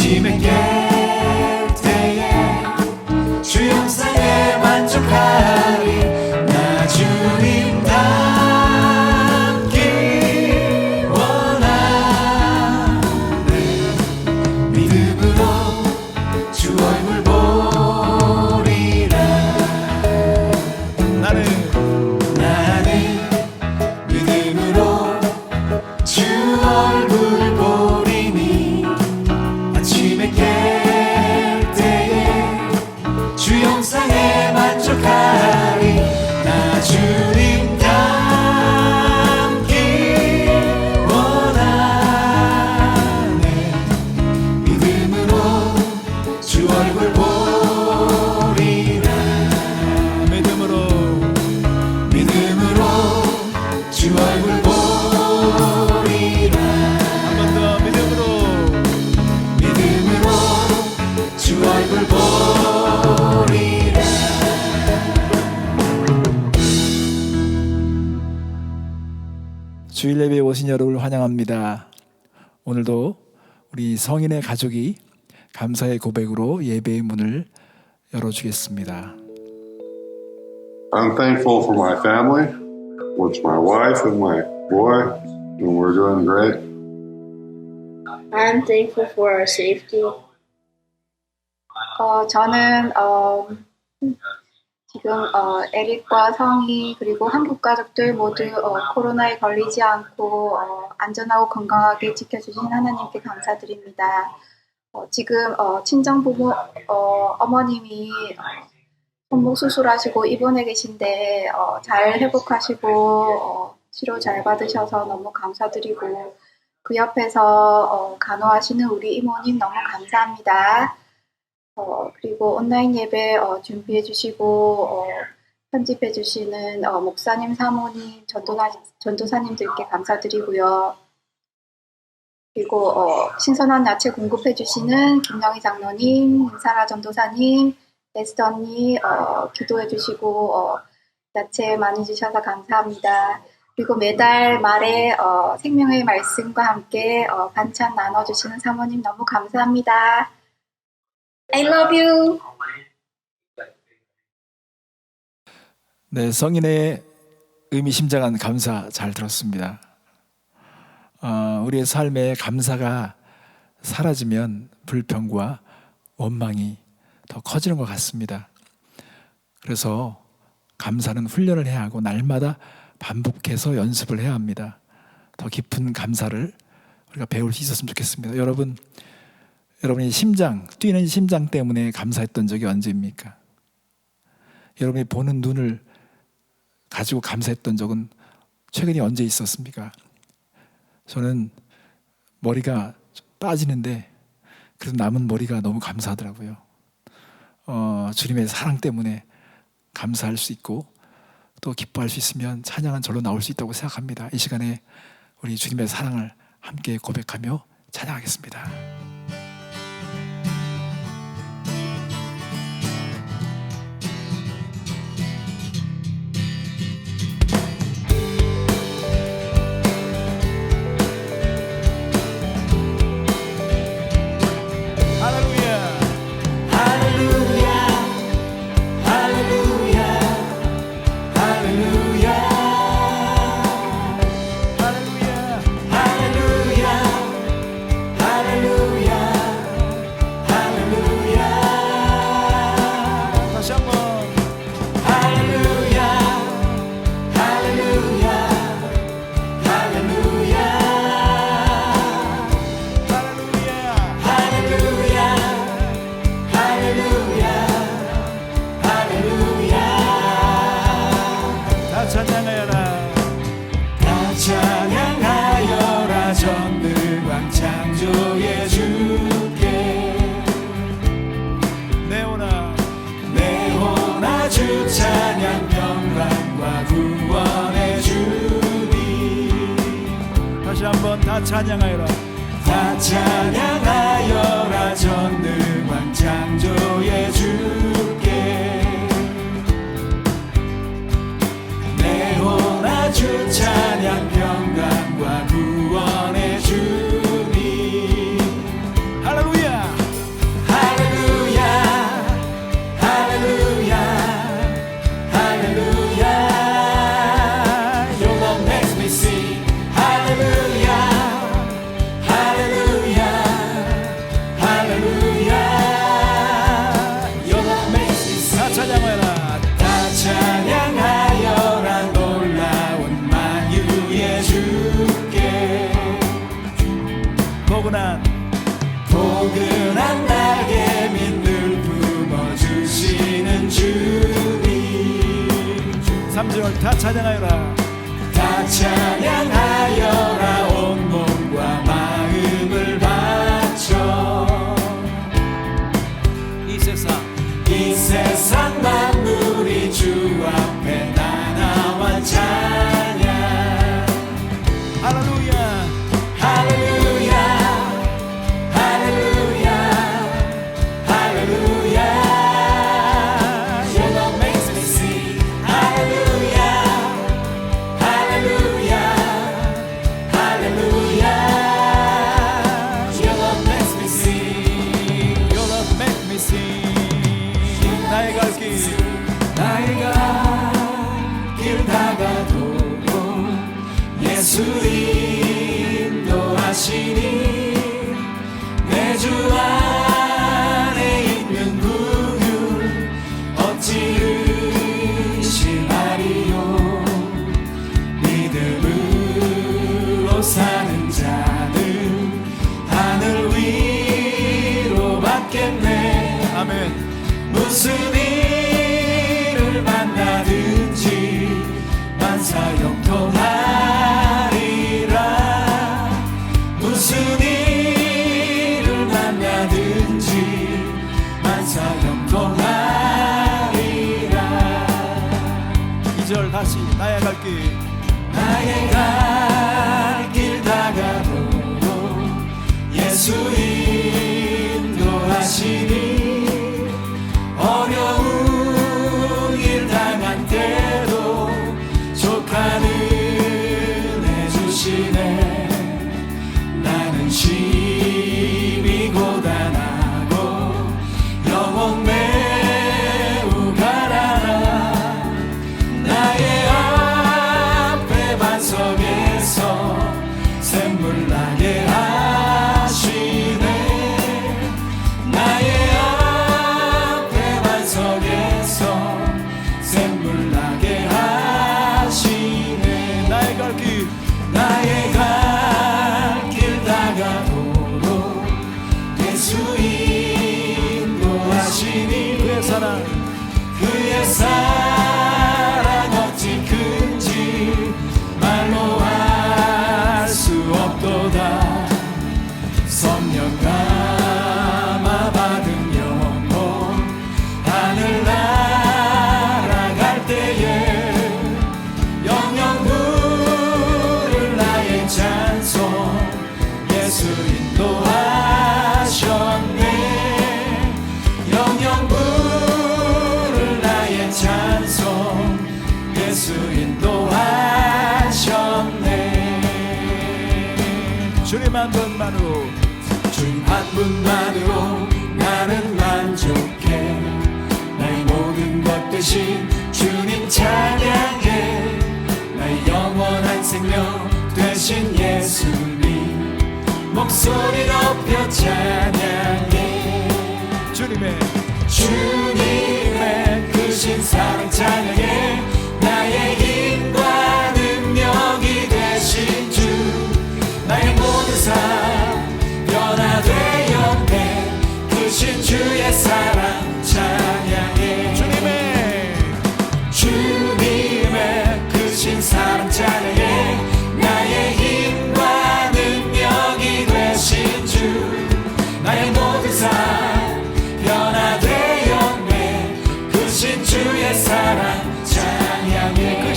아침에 깰 때에 주 영상에 만족하리. 나 주님 닮기 원하네. 믿음으로 주 얼굴 보리라. 나는 믿음으로 주 얼굴 보리니. 아침에 깰 때에 주 영상에 만족하리. 나 주님 닮기 원하네. 믿음으로 주 얼굴 보리라. 믿음으로 주 얼굴 보리라. 한 번 더 믿음으로 주 얼굴 보리라. 주일 예배에 오신 여러분을 환영합니다. 오늘도 우리 성인의 가족이 감사의 고백으로 예배의 문을 열어주겠습니다. I'm thankful for my family, which my wife and my boy, and we're doing great. I'm thankful for our safety. 저는 지금 에릭과 성희 그리고 한국 가족들 모두 코로나에 걸리지 않고 안전하고 건강하게 지켜주신 하나님께 감사드립니다. 지금 친정부모 어머님이 손목 수술하시고 입원해 계신데 잘 회복하시고 치료 잘 받으셔서 너무 감사드리고, 그 옆에서 간호하시는 우리 이모님 너무 감사합니다. 그리고 온라인 예배 준비해 주시고 편집해 주시는 목사님, 사모님, 전도사님들께 감사드리고요. 그리고 신선한 야채 공급해 주시는 김영희 장로님, 윤사라 전도사님, 에스더 언니 기도해 주시고 야채 많이 주셔서 감사합니다. 그리고 매달 말에 생명의 말씀과 함께 반찬 나눠주시는 사모님 너무 감사합니다. I love you. 네, 성인의 의미심장한 감사 잘 들었습니다. 우리의 삶에 감사가 사라지면 불평과 원망이 더 커지는 것 같습니다. 그래서 감사는 훈련을 해야 하고 날마다 반복해서 연습을 해야 합니다. 더 깊은 감사를 우리가 배울 수 있었으면 좋겠습니다. 여러분이 뛰는 심장 때문에 감사했던 적이 언제입니까? 여러분이 보는 눈을 가지고 감사했던 적은 최근에 언제 있었습니까? 저는 머리가 좀 빠지는데 그래도 남은 머리가 너무 감사하더라고요. 주님의 사랑 때문에 감사할 수 있고 또 기뻐할 수 있으면 찬양은 절로 나올 수 있다고 생각합니다. 이 시간에 우리 주님의 사랑을 함께 고백하며 찬양하겠습니다. 찬양하여라 전능왕 창조의 주께. 내오나 주 찬양 평강과 구원의 주님. 다시 한번 다 찬양하여라. 다 찬양하여라 전능왕 창조의 주께. 내오나 주 찬양 평강과 구원의 주님. 할렐루야. 포근한 날개 밑을 품어주시는 주님 3절 다 찬양하여라 다 찬양하여라 온 몸과 마음을 바쳐 이 세상 만물이 주 앞에 나나와 찬양 할렐루야 할렐루야 할렐루야 할렐루야 Your love makes me sing 할렐루야 할렐루야 할렐루야 Your love makes me sing Your love make me sing 나의 갈 길 나의 갈 다가도록 예수 인도하시니 내 주 안에 있는 구유 어찌 의심하리요 믿음으로 사는 자는 하늘 위로 받겠네 아멘 무슨 일을 만나든지 만사형통하리라 무슨 일을 만나든지 만사형통하리라 2절 다시 나의 갈 길 나의 갈 길 다가도록 예수 인도하시니 어려운 일 당한 때도 족한 은혜 주시네 나는 심히 고단하고 영혼 매우 가난한 나의 앞에 반석에서 샘물 나게 하시네 나의 앞에 반석에서 샘물 나게 하시네 나의 갈 길 나의 갈 길 다가도록 예수 인도하시니 그의 사랑 그의 사랑 어찌 큰지 말로 할 수 없도다 성령 감화 받은 영혼 하늘 날아갈 때에 영영 부를 나의 찬송 예수 인도하셨네 영영 부를 나의 찬송 예수 인도하셨네 주님 한 분만으로 주님 한 분만으로 나는 만족해 나의 모든 것 대신 주님 찬양해 나의 영원한 생명 되신 예수님 목소리 높여 찬양해 주님의 크신 사랑 찬양해 나의 힘과 능력이 되신 주 나의 모든 삶 변화되었네 크신 주의 사랑 찬양해 주님의 크신 사랑 찬양해 나의 힘과 능력이 되신 주 나의 모든 삶 변화되었네 크신 주의 사랑 찬양해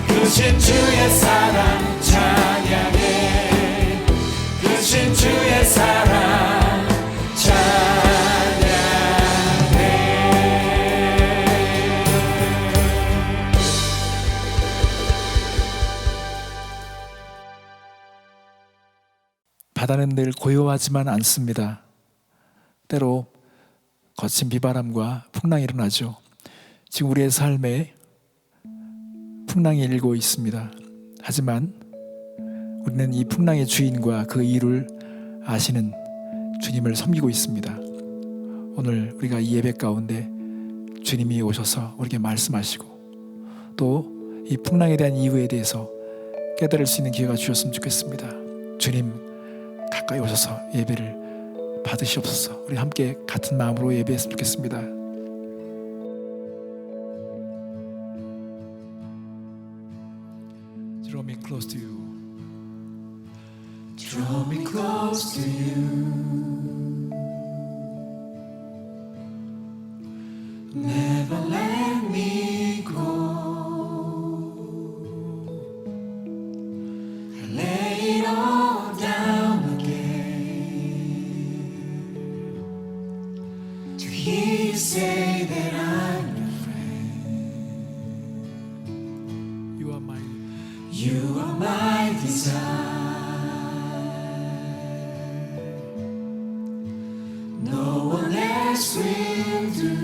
크신 주의 사랑 찬양해 크신 주의 사랑 찬양해 바다는 늘 고요하지만 않습니다. 때로 거친 비바람과 풍랑이 일어나죠. 지금 우리의 삶에 풍랑이 일고 있습니다. 하지만 우리는 이 풍랑의 주인과 그 이유를 아시는 주님을 섬기고 있습니다. 오늘 우리가 이 예배 가운데 주님이 오셔서 우리에게 말씀하시고 또 이 풍랑에 대한 이유에 대해서 깨달을 수 있는 기회가 주셨으면 좋겠습니다. 주님 가까이 오셔서 예배를 받으시옵소서. 우리 함께 같은 마음으로 예배했으면 좋겠습니다. Draw me close to you. Draw me close to you. Never let me go. I lay it all down again to hear you say that I'm your friend. You are my You are my desire. No one else will do.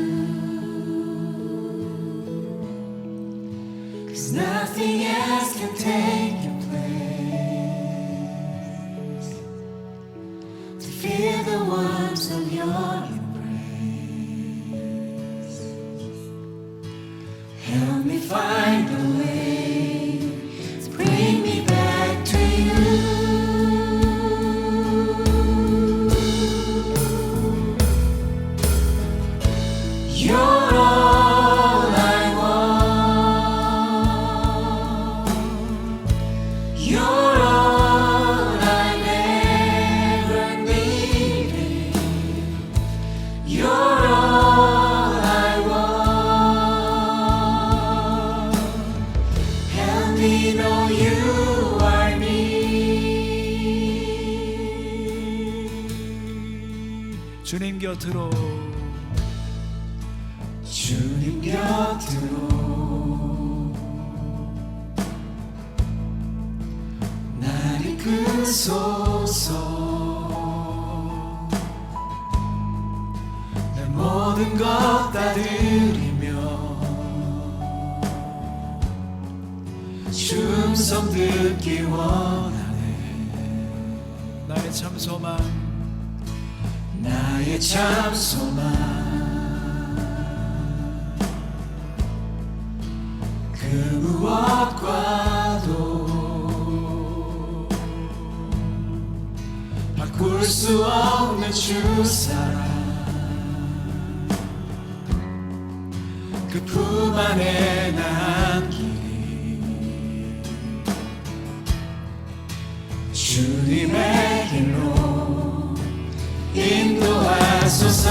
'Cause nothing else can take your place. To feel the warmth of your embrace. Help me find a way to bring me back to you. You're all I want. You're all I've ever needed. You're all I want. Help me know you are me. 주님 곁으로 주님 곁으로 날 이끄소서. 내 모든 것 다 드리며 주 음성 듣기 원하네. 나의 참 소망 나의 참 소망 그 무엇과도 바꿀 수 없는 주 사랑 그 품 안에 남기리 주님의 길로 인도하소서.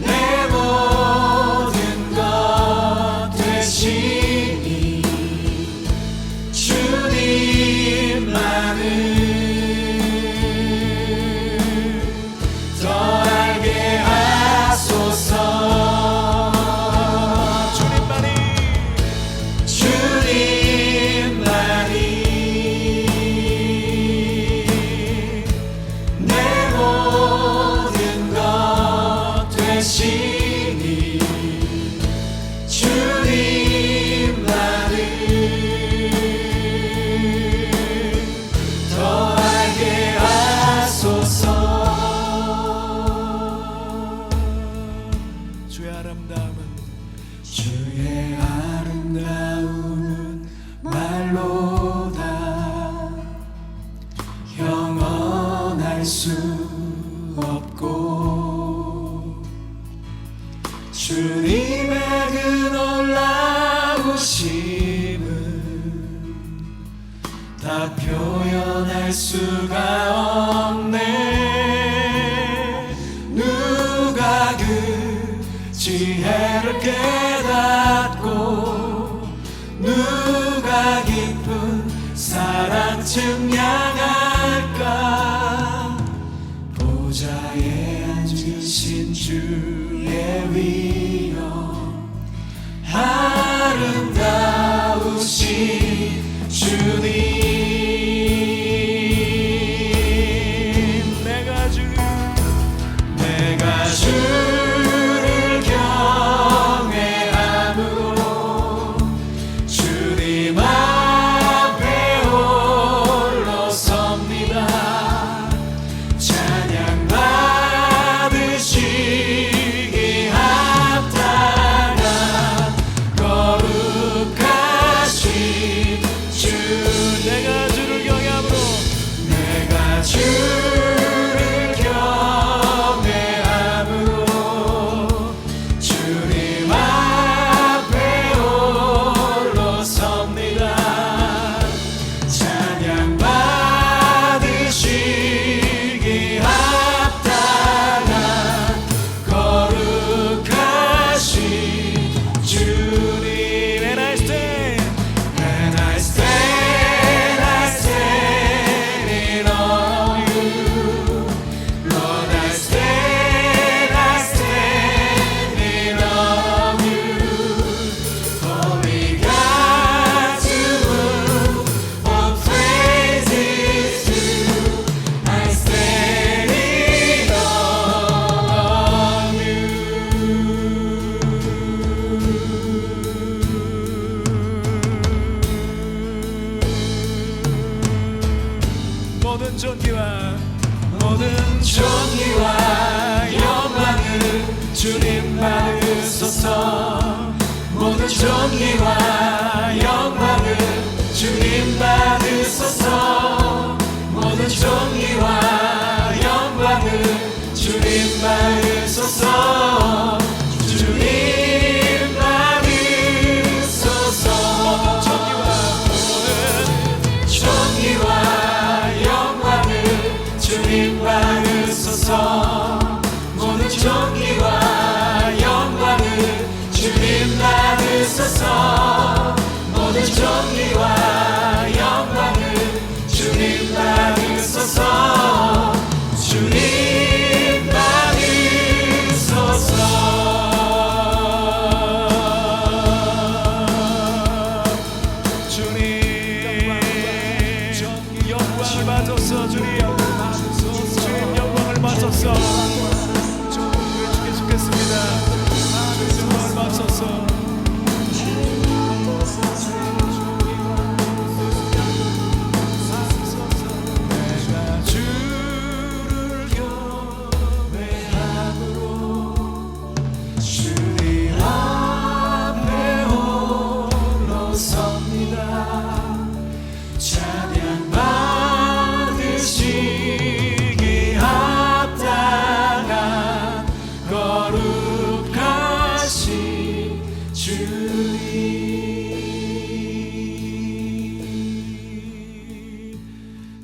내 모든 것 되시니 주님만을 더 알게 하소서. 주의 아름다움은 말로다 영원할 수 없고 주님의 그 놀라우심은 다 표현할 수가 없네. 누가 그 지혜를 깨닫고 누가 깊은 사랑 증량할까. 보좌에 앉으신 주의 위엄 아름다우신 주님. 내가 주를 경외함으로 주님 앞에 홀로 섭니다. 찬양 받으시옵소서. 존귀와 모든 존귀와 영광을 주님 받으소서. 모든 존귀와 영광을 주님 받으소서. 모든 존귀와 영광을 주님 받으소서. 주님 받으소서. 모든 존귀와 영광을 주님 받으소서. 모든 존귀와 영광을 주님 받으소서. 모든 존귀와 영광을 주님 받으소서. 주님 받으소서. 주님 영광을 받으소서. 주님 영광을 받으소서. 주께 죽겠습니다. 영광을 받으소서.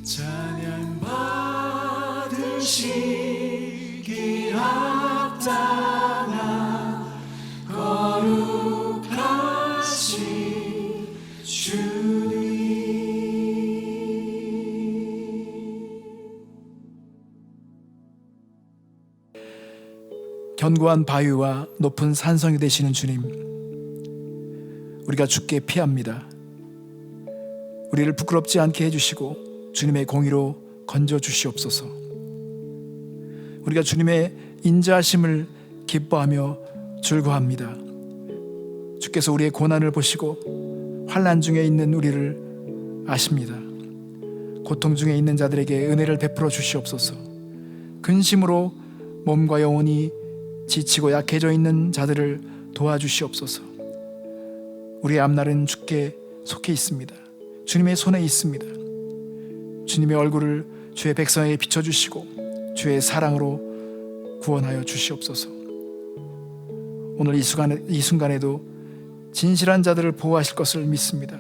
찬양 받으시기 합당한 거룩하신 주님. 견고한 바위와 높은 산성이 되시는 주님, 우리가 주께 피합니다. 우리를 부끄럽지 않게 해주시고 주님의 공의로 건져 주시옵소서. 우리가 주님의 인자하심을 기뻐하며 즐거워합니다. 주께서 우리의 고난을 보시고 환난 중에 있는 우리를 아십니다. 고통 중에 있는 자들에게 은혜를 베풀어 주시옵소서. 근심으로 몸과 영혼이 지치고 약해져 있는 자들을 도와주시옵소서. 우리의 앞날은 주께 속해 있습니다. 주님의 손에 있습니다. 주님의 얼굴을 주의 백성에게 비춰주시고 주의 사랑으로 구원하여 주시옵소서. 오늘 이 순간에도 진실한 자들을 보호하실 것을 믿습니다.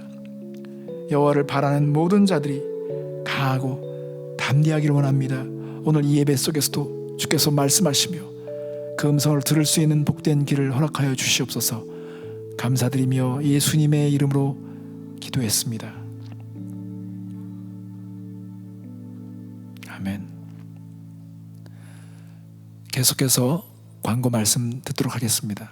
여호와를 바라는 모든 자들이 강하고 담대하기를 원합니다. 오늘 이 예배 속에서도 주께서 말씀하시며 그 음성을 들을 수 있는 복된 길을 허락하여 주시옵소서. 감사드리며 예수님의 이름으로 기도했습니다. 아멘. 계속해서 광고 말씀 듣도록 하겠습니다.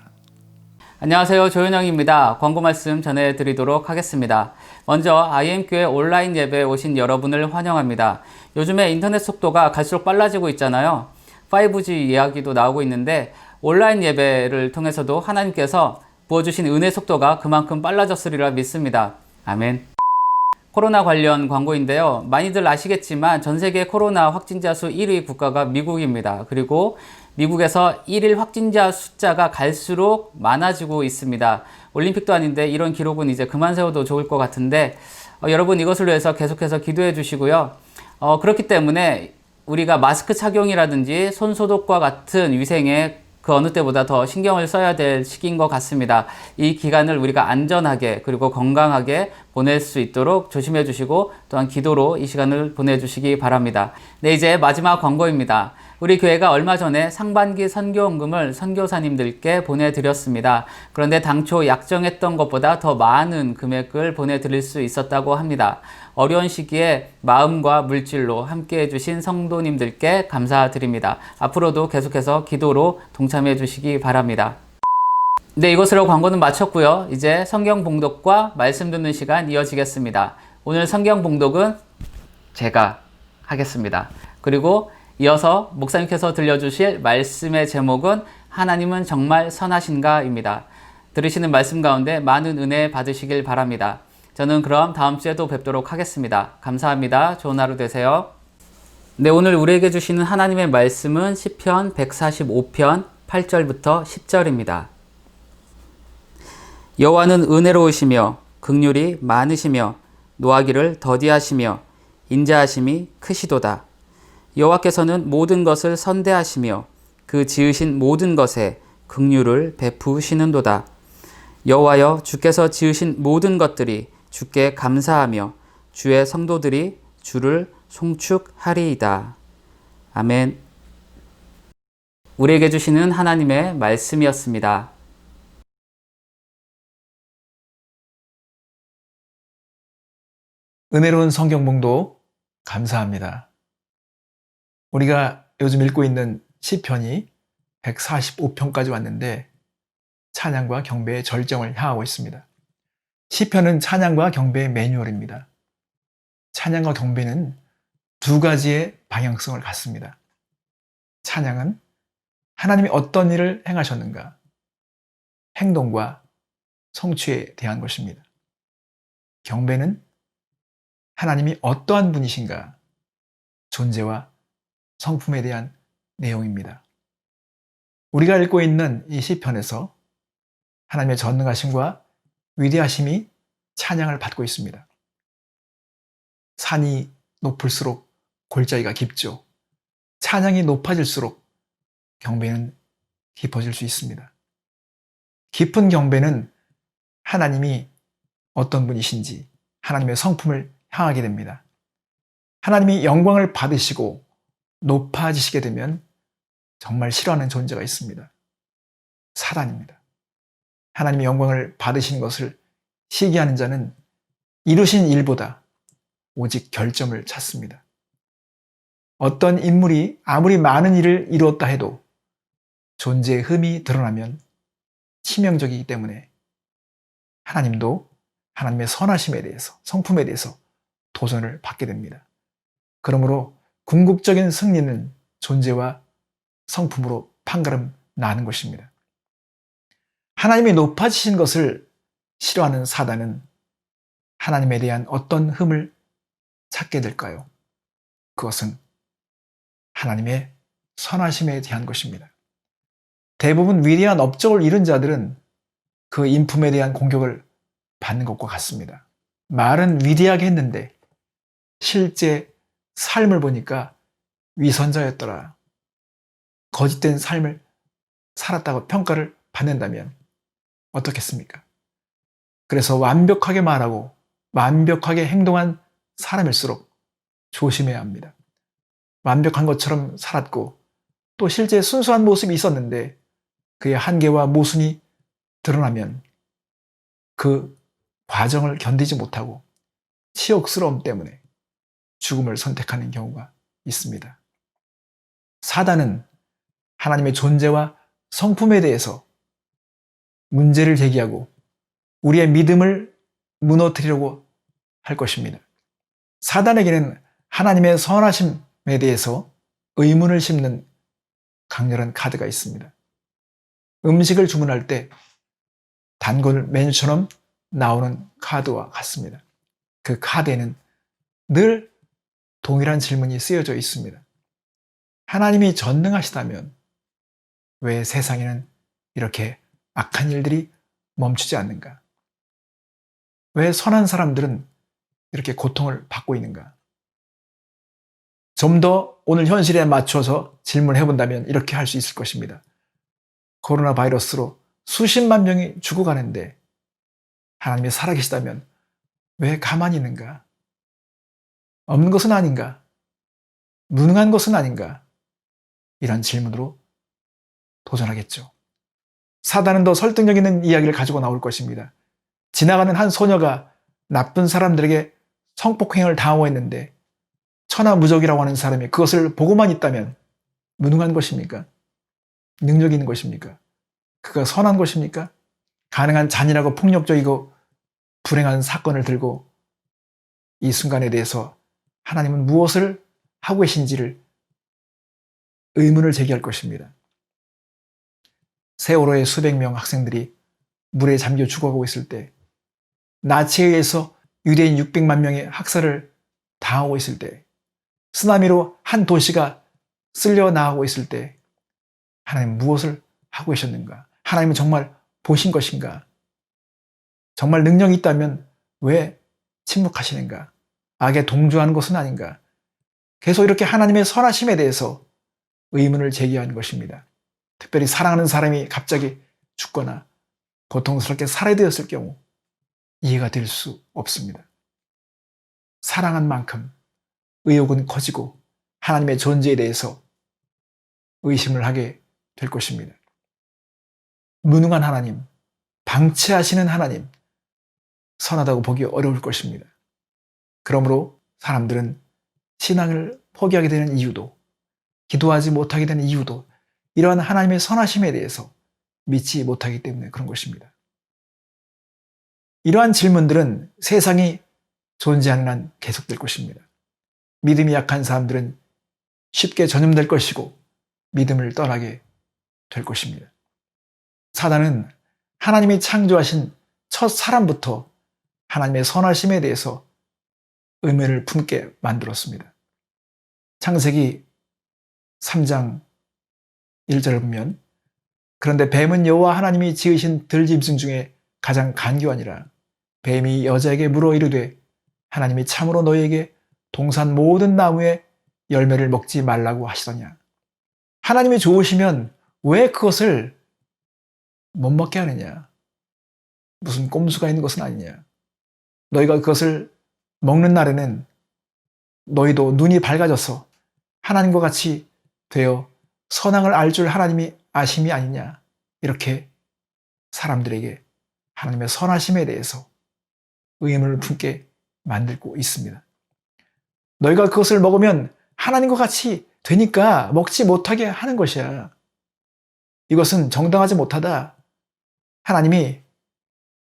안녕하세요. 조현영입니다. 광고 말씀 전해드리도록 하겠습니다. 먼저 IM교회 온라인 예배에 오신 여러분을 환영합니다. 요즘에 인터넷 속도가 갈수록 빨라지고 있잖아요. 5G 이야기도 나오고 있는데 온라인 예배를 통해서도 하나님께서 부어주신 은혜 속도가 그만큼 빨라졌으리라 믿습니다. 아멘. 코로나 관련 광고인데요. 많이들 아시겠지만 전 세계 코로나 확진자 수 1위 국가가 미국입니다. 그리고 미국에서 1일 확진자 숫자가 갈수록 많아지고 있습니다. 올림픽도 아닌데 이런 기록은 이제 그만 세워도 좋을 것 같은데 여러분 이것을 위해서 계속해서 기도해 주시고요. 그렇기 때문에 우리가 마스크 착용이라든지 손소독과 같은 위생에 그 어느 때보다 더 신경을 써야 될 시기인 것 같습니다. 이 기간을 우리가 안전하게 그리고 건강하게 보낼 수 있도록 조심해 주시고 또한 기도로 이 시간을 보내주시기 바랍니다. 네, 이제 마지막 광고입니다. 우리 교회가 얼마 전에 상반기 선교원금을 선교사님들께 보내드렸습니다. 그런데 당초 약정했던 것보다 더 많은 금액을 보내드릴 수 있었다고 합니다. 어려운 시기에 마음과 물질로 함께 해주신 성도님들께 감사드립니다. 앞으로도 계속해서 기도로 동참해 주시기 바랍니다. 네, 이것으로 광고는 마쳤고요. 이제 성경 봉독과 말씀 듣는 시간 이어지겠습니다. 오늘 성경 봉독은 제가 하겠습니다. 그리고 이어서 목사님께서 들려주실 말씀의 제목은 하나님은 정말 선하신가입니다. 들으시는 말씀 가운데 많은 은혜 받으시길 바랍니다. 저는 그럼 다음 주에도 뵙도록 하겠습니다. 감사합니다. 좋은 하루 되세요. 네, 오늘 우리에게 주시는 하나님의 말씀은 시편 145편 8절부터 10절입니다. 여호와는 은혜로우시며 긍휼이 많으시며 노하기를 더디하시며 인자하심이 크시도다. 여호와께서는 모든 것을 선대하시며 그 지으신 모든 것에 긍휼을 베푸시는도다. 여호와여, 주께서 지으신 모든 것들이 주께 감사하며 주의 성도들이 주를 송축하리이다. 아멘. 우리에게 주시는 하나님의 말씀이었습니다. 은혜로운 성경 봉독 감사합니다. 우리가 요즘 읽고 있는 시편이 145편까지 왔는데 찬양과 경배의 절정을 향하고 있습니다. 시편은 찬양과 경배의 매뉴얼입니다. 찬양과 경배는 두 가지의 방향성을 갖습니다. 찬양은 하나님이 어떤 일을 행하셨는가, 행동과 성취에 대한 것입니다. 경배는 하나님이 어떠한 분이신가, 존재와 성품에 대한 내용입니다. 우리가 읽고 있는 이 시편에서 하나님의 전능하심과 위대하심이 찬양을 받고 있습니다. 산이 높을수록 골짜기가 깊죠. 찬양이 높아질수록 경배는 깊어질 수 있습니다. 깊은 경배는 하나님이 어떤 분이신지 하나님의 성품을 향하게 됩니다. 하나님이 영광을 받으시고 높아지시게 되면 정말 싫어하는 존재가 있습니다. 사단입니다. 하나님의 영광을 받으시는 것을 시기하는 자는 이루신 일보다 오직 결점을 찾습니다. 어떤 인물이 아무리 많은 일을 이루었다 해도 존재의 흠이 드러나면 치명적이기 때문에 하나님도 하나님의 선하심에 대해서, 성품에 대해서 도전을 받게 됩니다. 그러므로 궁극적인 승리는 존재와 성품으로 판가름 나는 것입니다. 하나님이 높아지신 것을 싫어하는 사단은 하나님에 대한 어떤 흠을 찾게 될까요? 그것은 하나님의 선하심에 대한 것입니다. 대부분 위대한 업적을 이룬 자들은 그 인품에 대한 공격을 받는 것과 같습니다. 말은 위대하게 했는데 실제 삶을 보니까 위선자였더라. 거짓된 삶을 살았다고 평가를 받는다면 어떻겠습니까? 그래서 완벽하게 말하고 완벽하게 행동한 사람일수록 조심해야 합니다. 완벽한 것처럼 살았고 또 실제 순수한 모습이 있었는데 그의 한계와 모순이 드러나면 그 과정을 견디지 못하고 치욕스러움 때문에 죽음을 선택하는 경우가 있습니다. 사단은 하나님의 존재와 성품에 대해서 문제를 제기하고 우리의 믿음을 무너뜨리려고 할 것입니다. 사단에게는 하나님의 선하심에 대해서 의문을 심는 강렬한 카드가 있습니다. 음식을 주문할 때 단골 메뉴처럼 나오는 카드와 같습니다. 그 카드에는 늘 동일한 질문이 쓰여져 있습니다. 하나님이 전능하시다면 왜 세상에는 이렇게 악한 일들이 멈추지 않는가? 왜 선한 사람들은 이렇게 고통을 받고 있는가? 좀 더 오늘 현실에 맞춰서 질문해 본다면 이렇게 할 수 있을 것입니다. 코로나 바이러스로 수십만 명이 죽어가는데 하나님이 살아계시다면 왜 가만히 있는가? 없는 것은 아닌가? 무능한 것은 아닌가? 이런 질문으로 도전하겠죠. 사단은 더 설득력 있는 이야기를 가지고 나올 것입니다. 지나가는 한 소녀가 나쁜 사람들에게 성폭행을 당하고 했는데 천하무적이라고 하는 사람이 그것을 보고만 있다면 무능한 것입니까? 능력 있는 것입니까? 그가 선한 것입니까? 가능한 잔인하고 폭력적이고 불행한 사건을 들고 이 순간에 대해서 하나님은 무엇을 하고 계신지를 의문을 제기할 것입니다. 세월호의 수백 명 학생들이 물에 잠겨 죽어가고 있을 때, 나치에 의해서 유대인 600만 명의 학살을 당하고 있을 때, 쓰나미로 한 도시가 쓸려 나가고 있을 때 하나님 무엇을 하고 계셨는가? 하나님은 정말 보신 것인가? 정말 능력이 있다면 왜 침묵하시는가? 악에 동조하는 것은 아닌가? 계속 이렇게 하나님의 선하심에 대해서 의문을 제기하는 것입니다. 특별히 사랑하는 사람이 갑자기 죽거나 고통스럽게 살해되었을 경우 이해가 될 수 없습니다. 사랑한 만큼 의욕은 커지고 하나님의 존재에 대해서 의심을 하게 될 것입니다. 무능한 하나님, 방치하시는 하나님, 선하다고 보기 어려울 것입니다. 그러므로 사람들은 신앙을 포기하게 되는 이유도, 기도하지 못하게 되는 이유도 이러한 하나님의 선하심에 대해서 믿지 못하기 때문에 그런 것입니다. 이러한 질문들은 세상이 존재하는 한 계속될 것입니다. 믿음이 약한 사람들은 쉽게 전염될 것이고 믿음을 떠나게 될 것입니다. 사단은 하나님이 창조하신 첫 사람부터 하나님의 선하심에 대해서 의문을 품게 만들었습니다. 창세기 3장 1절을 보면 그런데 뱀은 여호와 하나님이 지으신 들짐승 중에 가장 간교하니라. 뱀이 여자에게 물어 이르되 하나님이 참으로 너희에게 동산 모든 나무의 열매를 먹지 말라고 하시더냐. 하나님이 좋으시면 왜 그것을 못 먹게 하느냐. 무슨 꼼수가 있는 것은 아니냐. 너희가 그것을 먹는 날에는 너희도 눈이 밝아져서 하나님과 같이 되어 선악을 알 줄 하나님이 아심이 아니냐. 이렇게 사람들에게 하나님의 선하심에 대해서 의문을 품게 만들고 있습니다. 너희가 그것을 먹으면 하나님과 같이 되니까 먹지 못하게 하는 것이야. 이것은 정당하지 못하다. 하나님이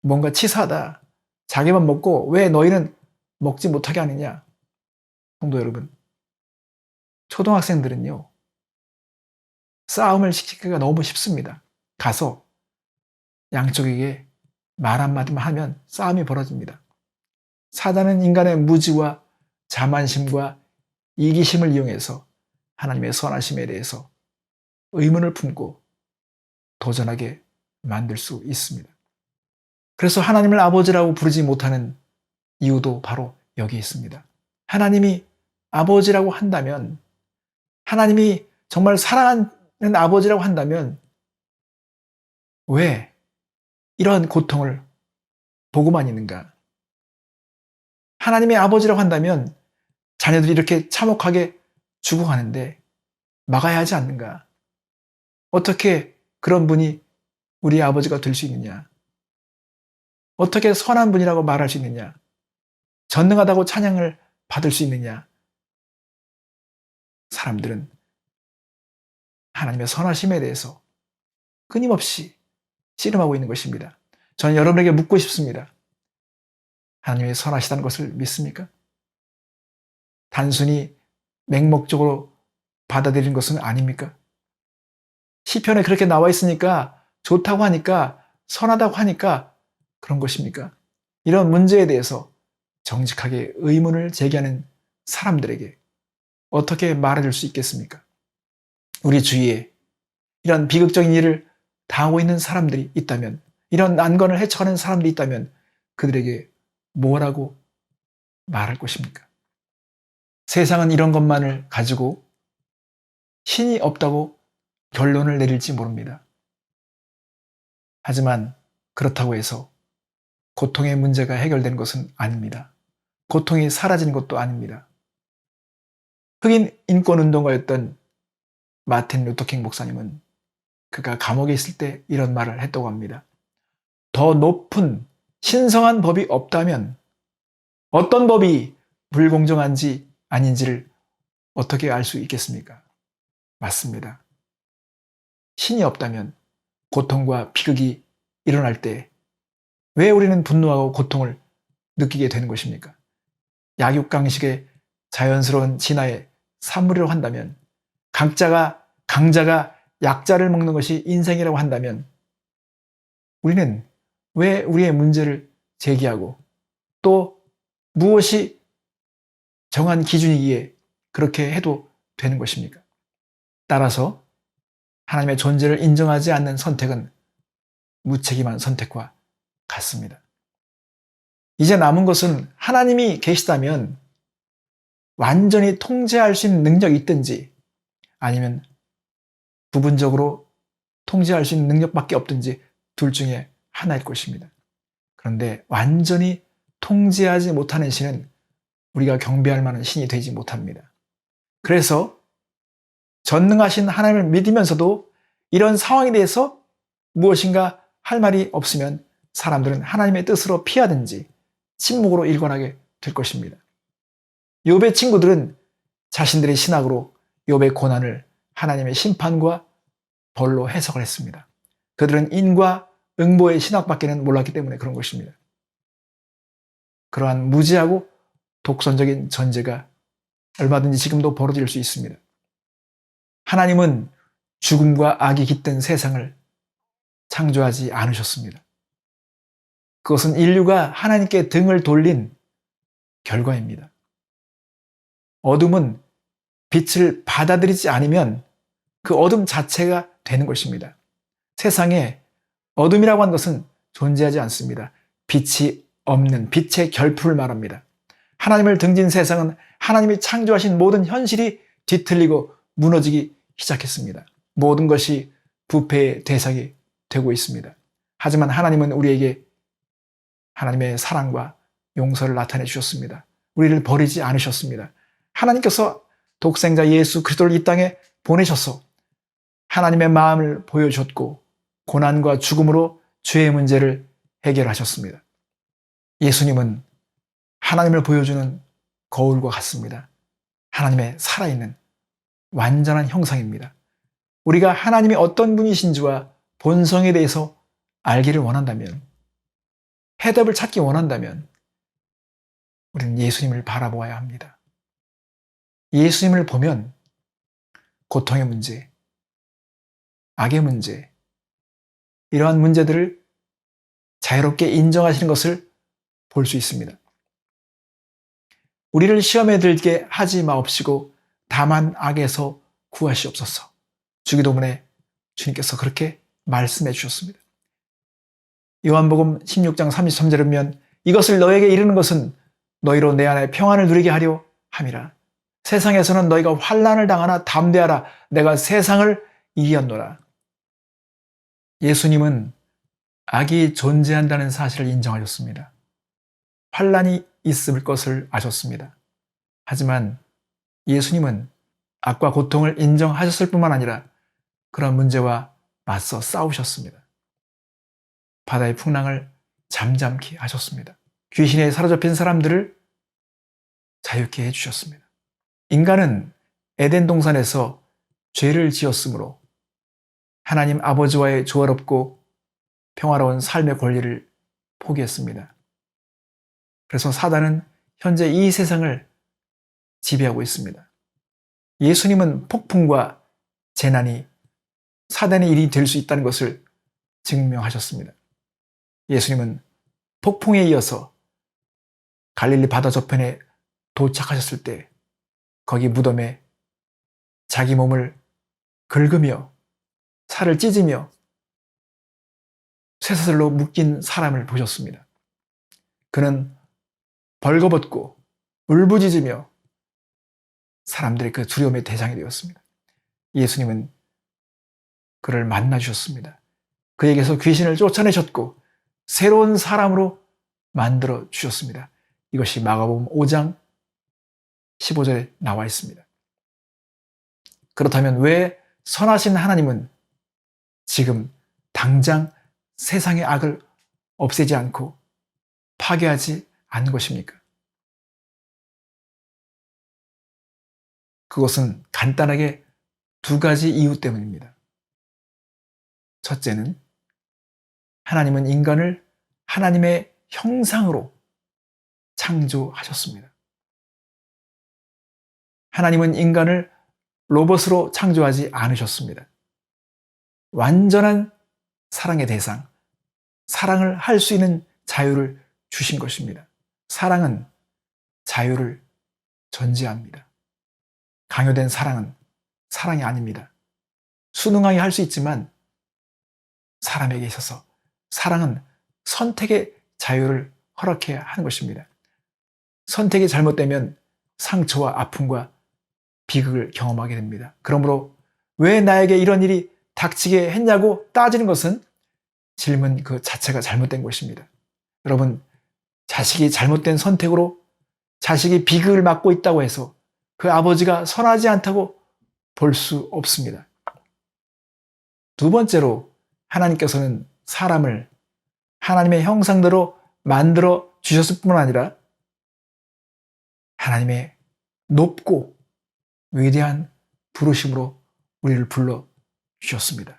뭔가 치사하다. 자기만 먹고 왜 너희는 먹지 못하게 하느냐. 성도 여러분, 초등학생들은요, 싸움을 시키기가 너무 쉽습니다. 가서 양쪽에게 말 한마디만 하면 싸움이 벌어집니다. 사단은 인간의 무지와 자만심과 이기심을 이용해서 하나님의 선하심에 대해서 의문을 품고 도전하게 만들 수 있습니다. 그래서 하나님을 아버지라고 부르지 못하는 이유도 바로 여기 있습니다. 하나님이 아버지라고 한다면, 하나님이 정말 사랑하는 아버지라고 한다면 왜 이런 고통을 보고만 있는가? 하나님의 아버지라고 한다면 자녀들이 이렇게 참혹하게 죽어가는데 막아야 하지 않는가? 어떻게 그런 분이 우리 아버지가 될 수 있느냐? 어떻게 선한 분이라고 말할 수 있느냐? 전능하다고 찬양을 받을 수 있느냐? 사람들은 하나님의 선하심에 대해서 끊임없이 씨름하고 있는 것입니다. 저는 여러분에게 묻고 싶습니다. 하나님이 선하시다는 것을 믿습니까? 단순히 맹목적으로 받아들이는 것은 아닙니까? 시편에 그렇게 나와 있으니까, 좋다고 하니까, 선하다고 하니까 그런 것입니까? 이런 문제에 대해서 정직하게 의문을 제기하는 사람들에게 어떻게 말해줄 수 있겠습니까? 우리 주위에 이런 비극적인 일을 당하고 있는 사람들이 있다면, 이런 난관을 헤쳐가는 사람들이 있다면 그들에게 뭐라고 말할 것입니까? 세상은 이런 것만을 가지고 신이 없다고 결론을 내릴지 모릅니다. 하지만 그렇다고 해서 고통의 문제가 해결되는 것은 아닙니다. 고통이 사라지는 것도 아닙니다. 흑인 인권운동가였던 마틴 루터킹 목사님은 그가 감옥에 있을 때 이런 말을 했다고 합니다. 더 높은 신성한 법이 없다면 어떤 법이 불공정한지 아닌지를 어떻게 알 수 있겠습니까? 맞습니다. 신이 없다면 고통과 비극이 일어날 때 왜 우리는 분노하고 고통을 느끼게 되는 것입니까? 약육강식의 자연스러운 진화의 산물이라고 한다면, 강자가 약자를 먹는 것이 인생이라고 한다면 우리는 왜 우리의 문제를 제기하고 또 무엇이 정한 기준이기에 그렇게 해도 되는 것입니까? 따라서 하나님의 존재를 인정하지 않는 선택은 무책임한 선택과 같습니다. 이제 남은 것은 하나님이 계시다면 완전히 통제할 수 있는 능력이 있든지 아니면 부분적으로 통제할 수 있는 능력밖에 없든지 둘 중에 하나일 것입니다. 그런데 완전히 통제하지 못하는 신은 우리가 경배할 만한 신이 되지 못합니다. 그래서 전능하신 하나님을 믿으면서도 이런 상황에 대해서 무엇인가 할 말이 없으면 사람들은 하나님의 뜻으로 피하든지 침묵으로 일관하게 될 것입니다. 욥의 친구들은 자신들의 신학으로 욥의 고난을 하나님의 심판과 벌로 해석을 했습니다. 그들은 인과 응보의 신학밖에는 몰랐기 때문에 그런 것입니다. 그러한 무지하고 독선적인 전제가 얼마든지 지금도 벌어질 수 있습니다. 하나님은 죽음과 악이 깃든 세상을 창조하지 않으셨습니다. 그것은 인류가 하나님께 등을 돌린 결과입니다. 어둠은 빛을 받아들이지 않으면 그 어둠 자체가 되는 것입니다. 세상에 어둠이라고 하는 것은 존재하지 않습니다. 빛이 없는 빛의 결핍을 말합니다. 하나님을 등진 세상은 하나님이 창조하신 모든 현실이 뒤틀리고 무너지기 시작했습니다. 모든 것이 부패의 대상이 되고 있습니다. 하지만 하나님은 우리에게 하나님의 사랑과 용서를 나타내 주셨습니다. 우리를 버리지 않으셨습니다. 하나님께서 독생자 예수 그리스도를 이 땅에 보내셔서 하나님의 마음을 보여주셨고 고난과 죽음으로 죄의 문제를 해결하셨습니다. 예수님은 하나님을 보여주는 거울과 같습니다. 하나님의 살아있는 완전한 형상입니다. 우리가 하나님이 어떤 분이신지와 본성에 대해서 알기를 원한다면, 해답을 찾기 원한다면 우리는 예수님을 바라보아야 합니다. 예수님을 보면 고통의 문제, 악의 문제, 이러한 문제들을 자유롭게 인정하시는 것을 볼 수 있습니다. 우리를 시험에 들게 하지 마옵시고 다만 악에서 구하시옵소서. 주기도문에 주님께서 그렇게 말씀해 주셨습니다. 요한복음 16장 33절에 보면 이것을 너에게 이르는 것은 너희로 내 안에 평안을 누리게 하려 함이라. 세상에서는 너희가 환난을 당하나 담대하라. 내가 세상을 이기었노라. 예수님은 악이 존재한다는 사실을 인정하셨습니다. 환난이 있을 것을 아셨습니다. 하지만 예수님은 악과 고통을 인정하셨을 뿐만 아니라 그런 문제와 맞서 싸우셨습니다. 바다의 풍랑을 잠잠케 하셨습니다. 귀신에 사로잡힌 사람들을 자유케 해주셨습니다. 인간은 에덴 동산에서 죄를 지었으므로 하나님 아버지와의 조화롭고 평화로운 삶의 권리를 포기했습니다. 그래서 사단은 현재 이 세상을 지배하고 있습니다. 예수님은 폭풍과 재난이 사단의 일이 될 수 있다는 것을 증명하셨습니다. 예수님은 폭풍에 이어서 갈릴리 바다 저편에 도착하셨을 때 거기 무덤에 자기 몸을 긁으며 살을 찢으며 쇠사슬로 묶인 사람을 보셨습니다. 그는 벌거벗고 울부짖으며 사람들의 그 두려움의 대상이 되었습니다. 예수님은 그를 만나주셨습니다. 그에게서 귀신을 쫓아내셨고 새로운 사람으로 만들어 주셨습니다. 이것이 마가복음 5장 15절에 나와 있습니다. 그렇다면 왜 선하신 하나님은 지금 당장 세상의 악을 없애지 않고 파괴하지 않는 것입니까? 그것은 간단하게 두 가지 이유 때문입니다. 첫째는 하나님은 인간을 하나님의 형상으로 창조하셨습니다. 하나님은 인간을 로봇으로 창조하지 않으셨습니다. 완전한 사랑의 대상, 사랑을 할 수 있는 자유를 주신 것입니다. 사랑은 자유를 전제합니다. 강요된 사랑은 사랑이 아닙니다. 순응하게 할 수 있지만 사람에게 있어서 사랑은 선택의 자유를 허락해야 하는 것입니다. 선택이 잘못되면 상처와 아픔과 비극을 경험하게 됩니다. 그러므로 왜 나에게 이런 일이 닥치게 했냐고 따지는 것은 질문 그 자체가 잘못된 것입니다. 여러분, 자식이 잘못된 선택으로 자식이 비극을 맞고 있다고 해서 그 아버지가 선하지 않다고 볼 수 없습니다. 두 번째로, 하나님께서는 사람을 하나님의 형상대로 만들어 주셨을 뿐만 아니라 하나님의 높고 위대한 부르심으로 우리를 불러 주셨습니다.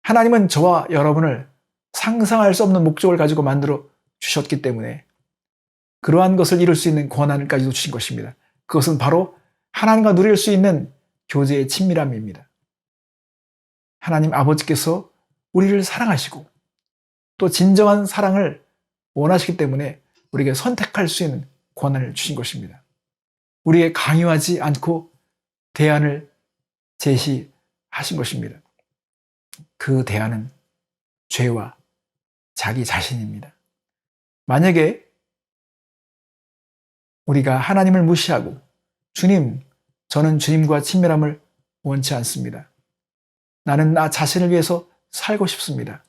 하나님은 저와 여러분을 상상할 수 없는 목적을 가지고 만들어 주셨기 때문에 그러한 것을 이룰 수 있는 권한을까지도 주신 것입니다. 그것은 바로 하나님과 누릴 수 있는 교제의 친밀함입니다. 하나님 아버지께서 우리를 사랑하시고 또 진정한 사랑을 원하시기 때문에 우리에게 선택할 수 있는 권한을 주신 것입니다. 우리에게 강요하지 않고 대안을 제시하신 것입니다. 그 대안은 죄와 자기 자신입니다. 만약에 우리가 하나님을 무시하고 주님, 저는 주님과 친밀함을 원치 않습니다. 나는 나 자신을 위해서 살고 싶습니다.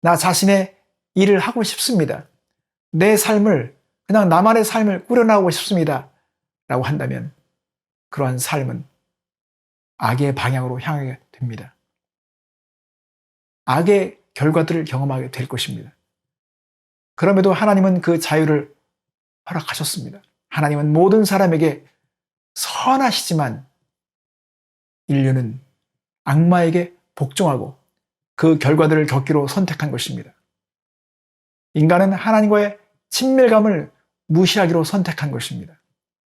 나 자신의 일을 하고 싶습니다. 내 삶을, 그냥 나만의 삶을 꾸려나가고 싶습니다. 라고 한다면 그러한 삶은 악의 방향으로 향하게 됩니다. 악의 결과들을 경험하게 될 것입니다. 그럼에도 하나님은 그 자유를 허락하셨습니다. 하나님은 모든 사람에게 선하시지만 인류는 악마에게 복종하고 그 결과들을 겪기로 선택한 것입니다. 인간은 하나님과의 친밀감을 무시하기로 선택한 것입니다.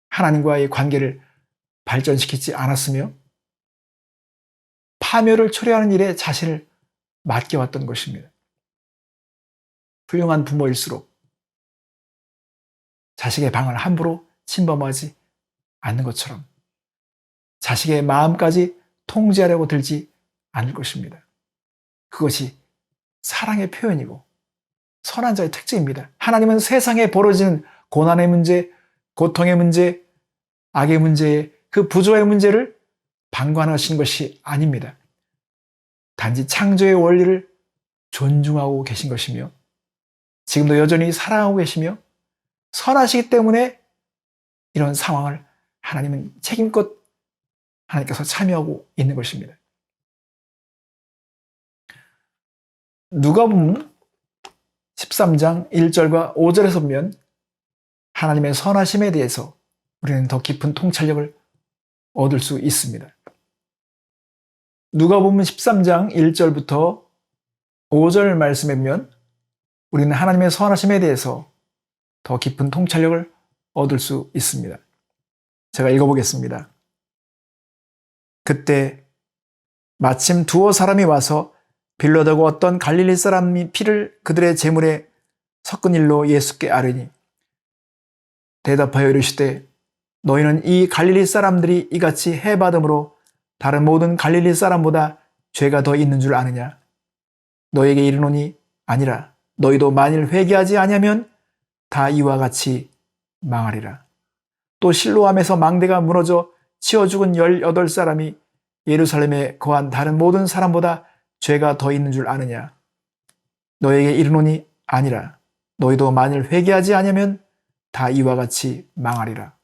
하나님과의 관계를 발전시키지 않았으며 파멸을 초래하는 일에 자신을 맡겨왔던 것입니다. 훌륭한 부모일수록 자식의 방을 함부로 침범하지 않는 것처럼 자식의 마음까지 통제하려고 들지 않을 것입니다. 그것이 사랑의 표현이고 선한 자의 특징입니다. 하나님은 세상에 벌어지는 고난의 문제, 고통의 문제, 악의 문제, 그 부조의 문제를 방관하시는 것이 아닙니다. 단지 창조의 원리를 존중하고 계신 것이며 지금도 여전히 사랑하고 계시며 선하시기 때문에 이런 상황을 하나님은 책임껏 하나님께서 참여하고 있는 것입니다. 누가복음 13장 1절과 5절에서 보면 하나님의 선하심에 대해서 우리는 더 깊은 통찰력을 얻을 수 있습니다. 누가복음 13장 1절부터 5절 말씀에 보면 우리는 하나님의 선하심에 대해서 더 깊은 통찰력을 얻을 수 있습니다. 제가 읽어보겠습니다. 그때 마침 두어 사람이 와서 빌라도가 어떤 갈릴리 사람이 피를 그들의 제물에 섞은 일로 예수께 아뢰니 대답하여 이르시되 너희는 이 갈릴리 사람들이 이같이 해받음으로 다른 모든 갈릴리 사람보다 죄가 더 있는 줄 아느냐? 너에게 이르노니 아니라 너희도 만일 회개하지 아니하면 다 이와 같이 망하리라. 또 실로암에서 망대가 무너져 치어 죽은 18사람이 예루살렘에 거한 다른 모든 사람보다 죄가 더 있는 줄 아느냐? 너에게 이르노니 아니라 너희도 만일 회개하지 아니하면 다 이와 같이 망하리라.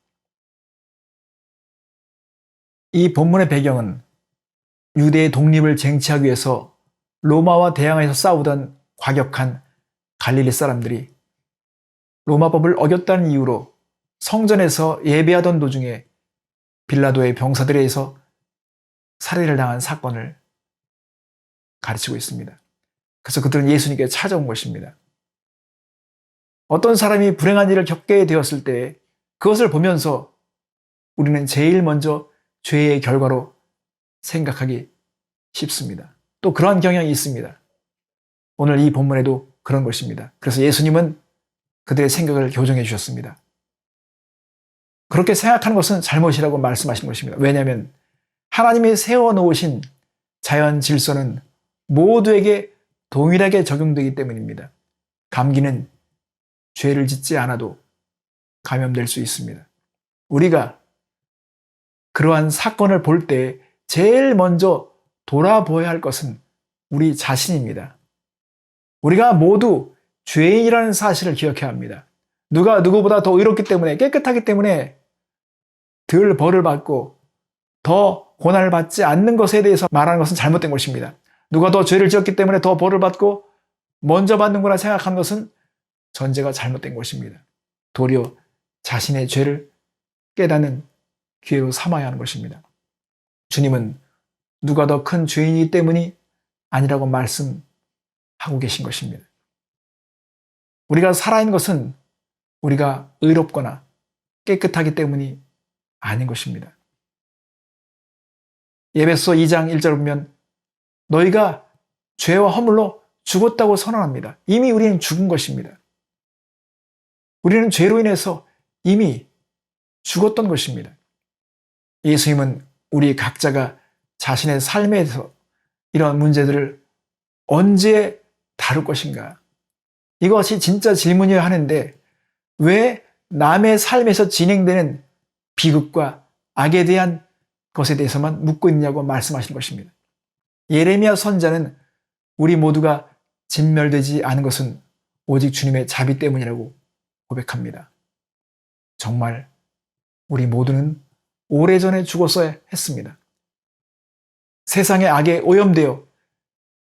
이 본문의 배경은 유대의 독립을 쟁취하기 위해서 로마와 대항해서 싸우던 과격한 갈릴리 사람들이 로마법을 어겼다는 이유로 성전에서 예배하던 도중에 빌라도의 병사들에 의해서 살해를 당한 사건을 가르치고 있습니다. 그래서 그들은 예수님께 찾아온 것입니다. 어떤 사람이 불행한 일을 겪게 되었을 때 그것을 보면서 우리는 제일 먼저 죄의 결과로 생각하기 쉽습니다. 또 그러한 경향이 있습니다. 오늘 이 본문에도 그런 것입니다. 그래서 예수님은 그들의 생각을 교정해 주셨습니다. 그렇게 생각하는 것은 잘못이라고 말씀하신 것입니다. 왜냐하면 하나님이 세워놓으신 자연 질서는 모두에게 동일하게 적용되기 때문입니다. 감기는 죄를 짓지 않아도 감염될 수 있습니다. 우리가 그러한 사건을 볼 때 제일 먼저 돌아보아야 할 것은 우리 자신입니다. 우리가 모두 죄인이라는 사실을 기억해야 합니다. 누가 누구보다 더 의롭기 때문에, 깨끗하기 때문에 덜 벌을 받고 더 고난을 받지 않는 것에 대해서 말하는 것은 잘못된 것입니다. 누가 더 죄를 지었기 때문에 더 벌을 받고 먼저 받는구나 생각하는 것은 전제가 잘못된 것입니다. 도리어 자신의 죄를 깨닫는 기회로 삼아야 하는 것입니다. 주님은 누가 더 큰 죄인이기 때문이 아니라고 말씀하고 계신 것입니다. 우리가 살아있는 것은 우리가 의롭거나 깨끗하기 때문이 아닌 것입니다. 에베소 2장 1절을 보면 너희가 죄와 허물로 죽었다고 선언합니다. 이미 우리는 죽은 것입니다. 우리는 죄로 인해서 이미 죽었던 것입니다. 예수님은 우리 각자가 자신의 삶에서 이런 문제들을 언제 다룰 것인가? 이것이 진짜 질문이어야 하는데 왜 남의 삶에서 진행되는 비극과 악에 대한 것에 대해서만 묻고 있냐고 말씀하신 것입니다. 예레미야 선지자는 우리 모두가 진멸되지 않은 것은 오직 주님의 자비 때문이라고 고백합니다. 정말 우리 모두는 오래전에 죽었어야 했습니다. 세상의 악에 오염되어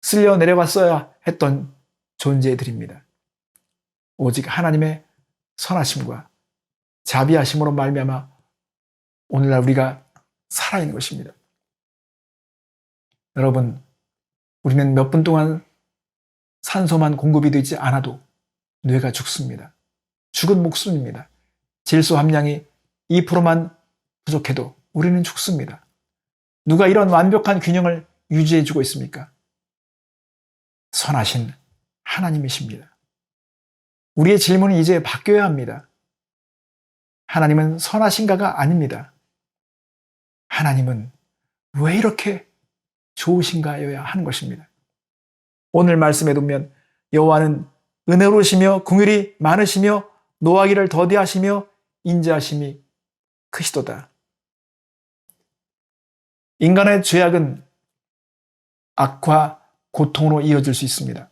쓸려 내려갔어야 했던 존재들입니다. 오직 하나님의 선하심과 자비하심으로 말미암아 오늘날 우리가 살아있는 것입니다. 여러분, 우리는 몇 분 동안 산소만 공급이 되지 않아도 뇌가 죽습니다. 죽은 목숨입니다. 질소 함량이 2%만 부족해도 우리는 죽습니다. 누가 이런 완벽한 균형을 유지해주고 있습니까? 선하신 하나님이십니다. 우리의 질문은 이제 바뀌어야 합니다. 하나님은 선하신가가 아닙니다. 하나님은 왜 이렇게 좋으신가여야 하는 것입니다. 오늘 말씀에 보면 여호와는 은혜로우시며 긍휼이 많으시며 노하기를 더디하시며 인자하심이 크시도다. 인간의 죄악은 악과 고통으로 이어질 수 있습니다.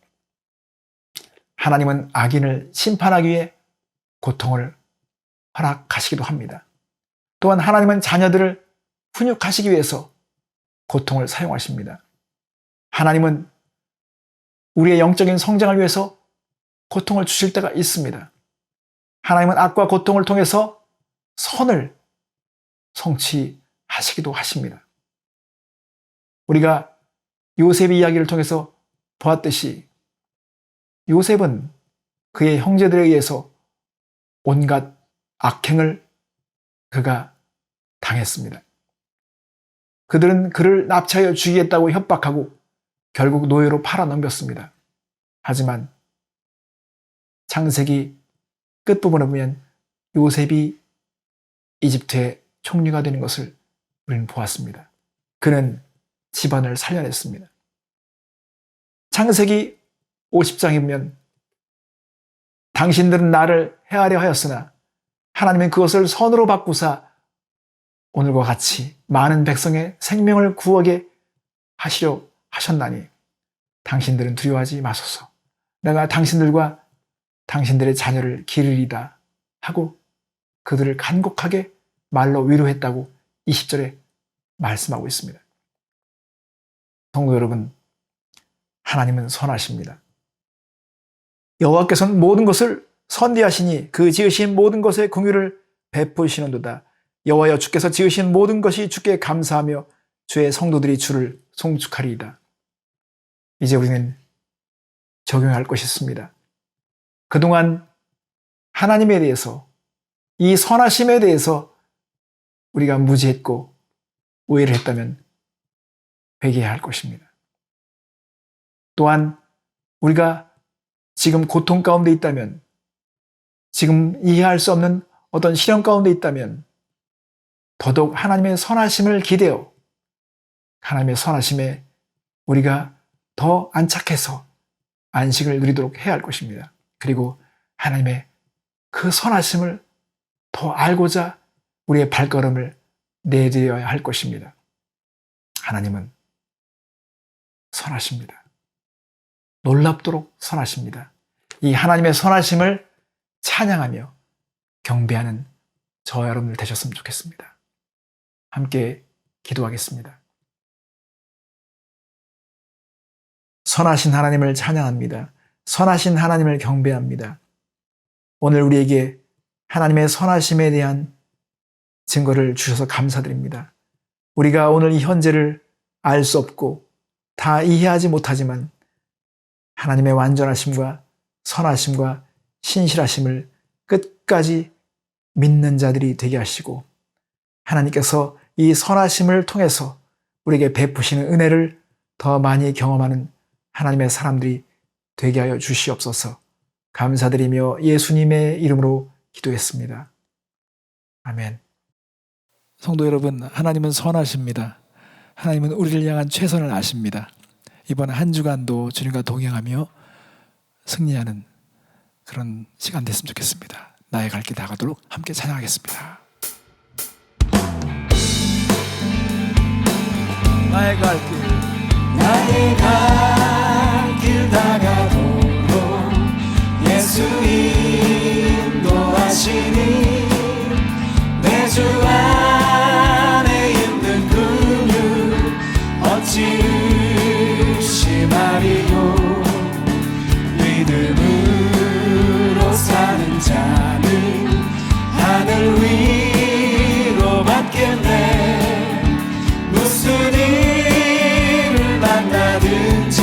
하나님은 악인을 심판하기 위해 고통을 허락하시기도 합니다. 또한 하나님은 자녀들을 훈육하시기 위해서 고통을 사용하십니다. 하나님은 우리의 영적인 성장을 위해서 고통을 주실 때가 있습니다. 하나님은 악과 고통을 통해서 선을 성취하시기도 하십니다. 우리가 요셉의 이야기를 통해서 보았듯이 요셉은 그의 형제들에 의해서 온갖 악행을 그가 당했습니다. 그들은 그를 납치하여 죽이겠다고 협박하고 결국 노예로 팔아넘겼습니다. 하지만 창세기 끝부분에 보면 요셉이 이집트의 총리가 되는 것을 우리는 보았습니다. 그는 집안을 살려냈습니다. 창세기 50장에 보면 당신들은 나를 해하려 하였으나 하나님은 그것을 선으로 바꾸사 오늘과 같이 많은 백성의 생명을 구하게 하시려 하셨나니 당신들은 두려워하지 마소서. 내가 당신들과 당신들의 자녀를 기르리다 하고 그들을 간곡하게 말로 위로했다고 20절에 말씀하고 있습니다. 성도 여러분, 하나님은 선하십니다. 여호와께서는 모든 것을 선대하시니 그 지으신 모든 것의 긍휼을 베푸시는도다. 여호와여 주께서 지으신 모든 것이 주께 감사하며 주의 성도들이 주를 송축하리이다. 이제 우리는 적용할 것이 있습니다. 그동안 하나님에 대해서 이 선하심에 대해서 우리가 무지했고 오해를 했다면 회개해야 할 것입니다. 또한 우리가 지금 고통 가운데 있다면 지금 이해할 수 없는 어떤 시련 가운데 있다면 더더욱 하나님의 선하심을 기대어 하나님의 선하심에 우리가 더 안착해서 안식을 누리도록 해야 할 것입니다. 그리고 하나님의 그 선하심을 더 알고자 우리의 발걸음을 내디뎌야 할 것입니다. 하나님은 선하십니다. 놀랍도록 선하십니다. 이 하나님의 선하심을 찬양하며 경배하는 저와 여러분들 되셨으면 좋겠습니다. 함께 기도하겠습니다. 선하신 하나님을 찬양합니다. 선하신 하나님을 경배합니다. 오늘 우리에게 하나님의 선하심에 대한 증거를 주셔서 감사드립니다. 우리가 오늘 이 현재를 알 수 없고 다 이해하지 못하지만 하나님의 완전하심과 선하심과 신실하심을 끝까지 믿는 자들이 되게 하시고 하나님께서 이 선하심을 통해서 우리에게 베푸시는 은혜를 더 많이 경험하는 하나님의 사람들이 되게 하여 주시옵소서. 감사드리며 예수님의 이름으로 기도했습니다. 아멘. 성도 여러분, 하나님은 선하십니다. 하나님은 우리를 향한 최선을 아십니다. 이번 한 주간도 주님과 동행하며 승리하는 그런 시간 됐으면 좋겠습니다. 나의 갈 길 다가도록 함께 찬양하겠습니다. 나의 갈 길, 나의 갈 길 다가도록 예수 인도하시니 내 주 안에 있는 근육 어찌 의심하리요. 믿음으로 사는 자는 하늘 위로 받겠네. 무슨 일을 만나든지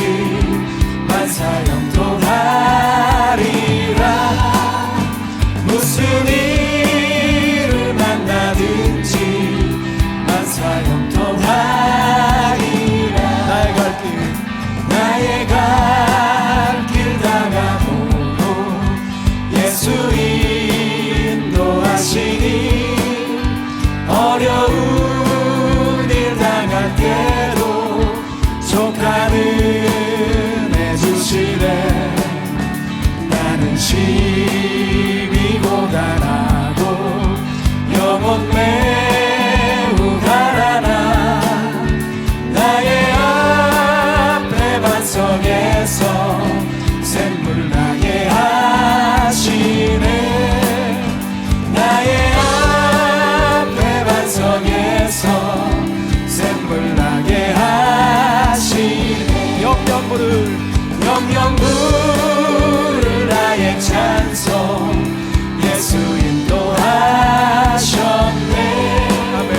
만사형통하리라. 무슨 일을 만나든지 만사형통하리라. 나의 갈 길, 나의 갈 길 다가도록 예수 인도하시니 어려운 일 당할 때도 족한 은혜 주시네. 나는 심히 고단하고 영혼 매우 가난한 나의 앞에 반석에서 샘물 나게 하시네. 나의 앞에 반석에서 샘물 나게 하시네. 영영 부를 나의 찬송 예수 인도하셨네. 아멘.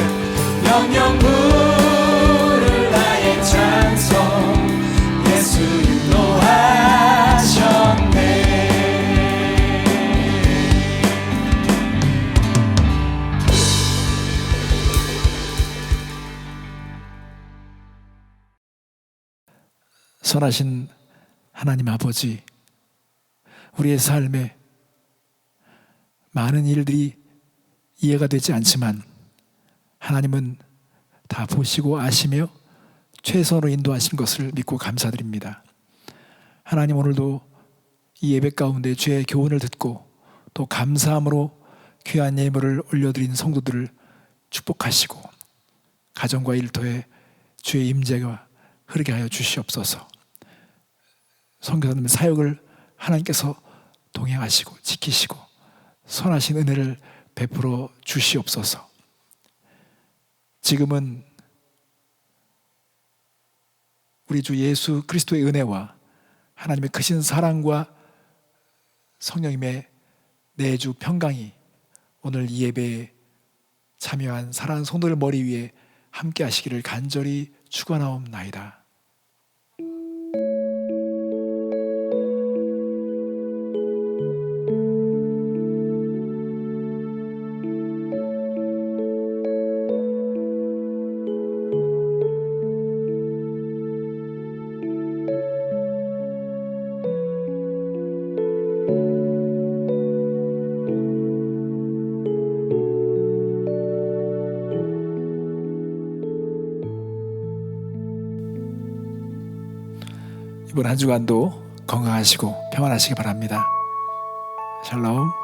영영 부를 나의 찬송 예수 인도하셨네. 선하신 하나님 아버지, 우리의 삶에 많은 일들이 이해가 되지 않지만 하나님은 다 보시고 아시며 최선으로 인도하신 것을 믿고 감사드립니다. 하나님, 오늘도 이 예배 가운데 주의 교훈을 듣고 또 감사함으로 귀한 예물을 올려드린 성도들을 축복하시고 가정과 일터에 주의 임재가 흐르게 하여 주시옵소서. 선교사님 사역을 하나님께서 동행하시고 지키시고 선하신 은혜를 베풀어 주시옵소서. 지금은 우리 주 예수 그리스도의 은혜와 하나님의 크신 사랑과 성령님의 내주 평강이 오늘 이 예배에 참여한 사랑하는 성도들 머리 위에 함께 하시기를 간절히 축원하옵나이다. 이번 한 주간도 건강하시고 평안하시기 바랍니다. 샬롬.